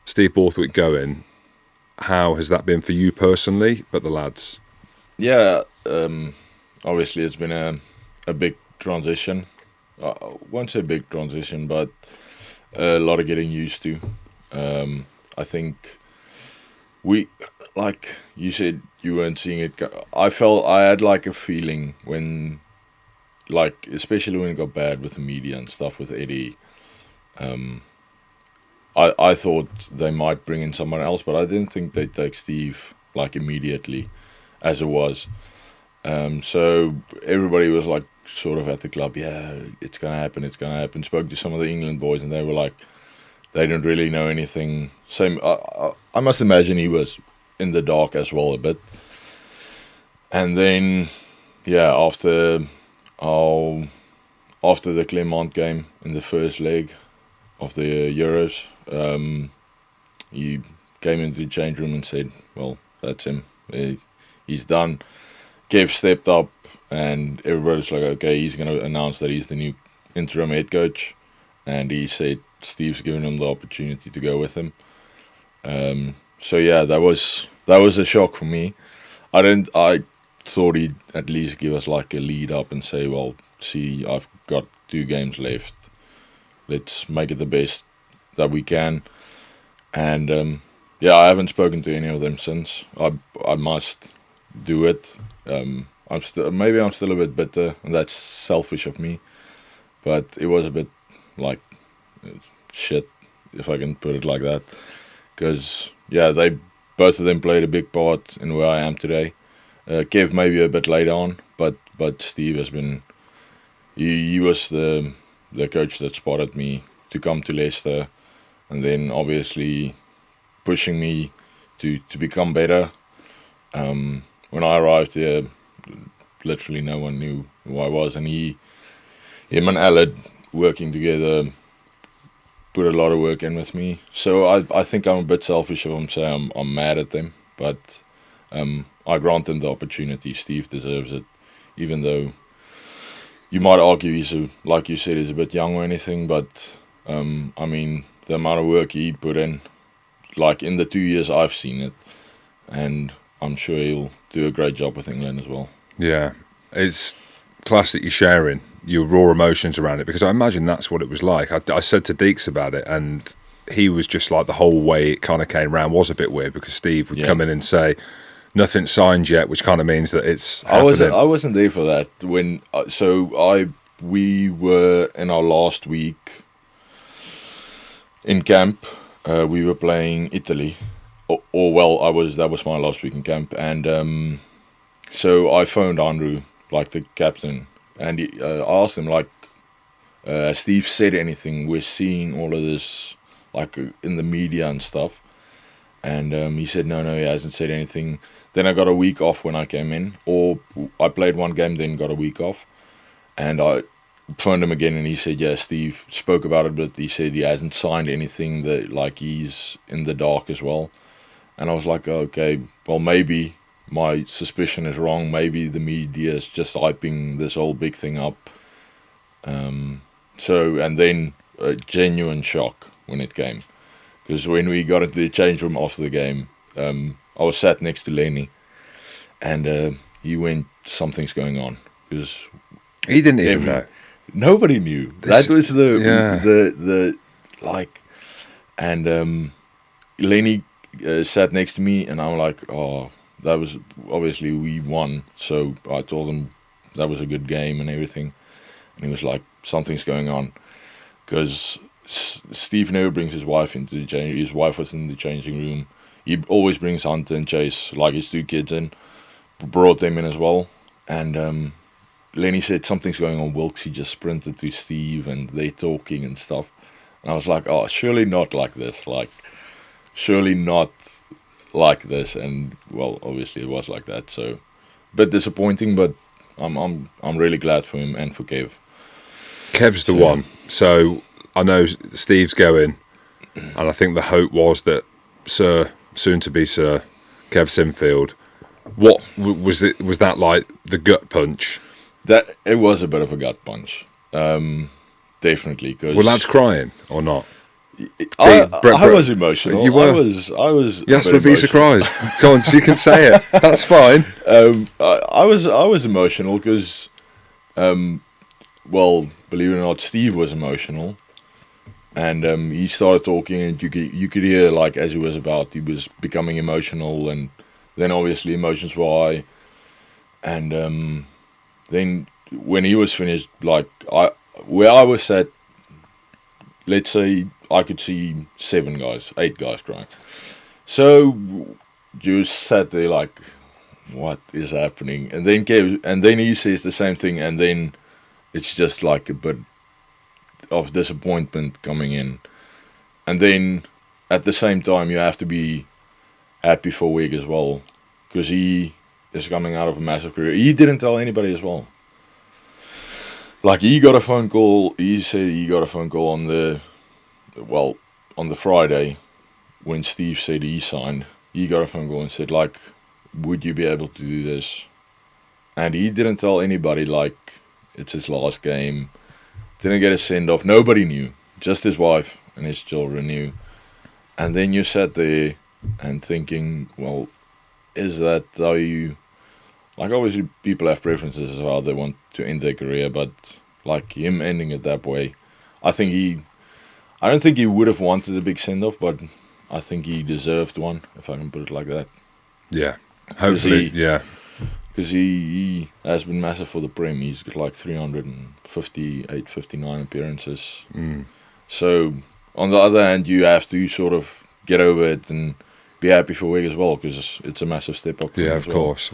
Steve Borthwick going, how has that been for you personally, but the lads? Yeah, obviously it's been a big transition. I won't say big transition, but a lot of getting used to. I think like you said, you weren't seeing it. I had like a feeling when, like, especially when it got bad with the media and stuff with Eddie. I thought they might bring in someone else, but I didn't think they'd take Steve like immediately, as it was. So everybody was like sort of at the club, yeah, it's gonna happen, it's gonna happen. Spoke to some of the England boys, and they were like, they didn't really know anything. Same, I must imagine he was in the dark as well a bit. And then, yeah, after the Clermont game in the first leg of the Euros, he came into the change room and said, well, that's him. He's done. Kev stepped up, and everybody's like, okay, he's going to announce that he's the new interim head coach. And he said Steve's given him the opportunity to go with him. So yeah, that was a shock for me. I thought he'd at least give us like a lead up and say, well, see, I've got 2 games left. Let's make it the best that we can. And yeah, I haven't spoken to any of them since. I must do it. I'm still a bit bitter, and that's selfish of me. But it was a bit like shit, if I can put it like that. Because yeah, both of them played a big part in where I am today. Kev maybe a bit later on, but Steve has been. He was the coach that spotted me to come to Leicester, and then obviously pushing me to become better. When I arrived there, literally no one knew who I was, and him and Aled working together put a lot of work in with me. So I think I'm a bit selfish of them saying I'm mad at them, but I grant them the opportunity. Steve deserves it, even though you might argue like you said, he's a bit young or anything, but I mean, the amount of work he put in, like in the 2 years I've seen it, and I'm sure he'll do a great job with England as well. Yeah, it's class that you're sharing your raw emotions around it, because I imagine that's what it was like. I said to Deeks about it, and he was just like, the whole way it kind of came around was a bit weird, because Steve would come in and say, nothing signed yet, which kind of means that it's happening. I wasn't there for that when. We were in our last week in camp. We were playing Italy, that was my last week in camp, and so I phoned Andrew, like the captain, and I asked him, like, has Steve said anything? We're seeing all of this like in the media and stuff. And he said, no, he hasn't said anything. Then I got a week off when I came in. Or I played one game, then got a week off. And I phoned him again, and he said, yeah, Steve spoke about it, but he said he hasn't signed anything, that like he's in the dark as well. And I was like, okay, well, maybe my suspicion is wrong. Maybe the media is just hyping this whole big thing up. And then a genuine shock when it came. Because when we got into the change room after the game, I was sat next to Lenny, and he went, something's going on. Because he didn't even know. Nobody knew. That was the and Lenny sat next to me, and I'm like, oh, that was, obviously we won. So I told him that was a good game and everything. And he was like, something's going on. Because Steve never brings his wife into the change. His wife was in the changing room. He always brings Hunter and Chase, like his 2 kids, in. Brought them in as well. And Lenny said something's going on. Wilkesy just sprinted to Steve, and they're talking and stuff. And I was like, oh, surely not like this. Like, surely not like this. And well, obviously it was like that. So, a bit disappointing, but I'm really glad for him and for Kev. Kev's the one. So I know Steve's going, and I think the hope was that soon to be Sir Kev Sinfield. What was it? Was that like the gut punch? That it was a bit of a gut punch, definitely. Cause were lads crying or not? I was emotional. You were. I was. Jasper Wiese cries. Go on, so you can say it. That's fine. I was emotional because, well, believe it or not, Steve was emotional, and he started talking, and you could hear, like, as he was becoming emotional, and then obviously emotions were high, and then when he was finished, like, where I was at, let's say I could see 8 guys crying. So you sat there like, what is happening? And then he says the same thing, and then it's just like a bit of disappointment coming in. And then at the same time, you have to be happy for Wig as well, because he is coming out of a massive career. He didn't tell anybody as well. Like, he got a phone call. He said he got a phone call on the Friday when Steve said he signed. He got a phone call and said, like, would you be able to do this? And he didn't tell anybody, like, it's his last game. Didn't get a send-off. Nobody knew. Just his wife and his children knew. And then you sat there and thinking, well, is that how you... Like, obviously, people have preferences of how they want to end their career, but, like, him ending it that way, I don't think he would have wanted a big send-off, but I think he deserved one, if I can put it like that. Yeah. Hopefully, yeah. Because he has been massive for the Prem. He's got like 358, 59 appearances. So, on the other hand, you have to sort of get over it and be happy for Wig as well, because it's a massive step up. Yeah, of course.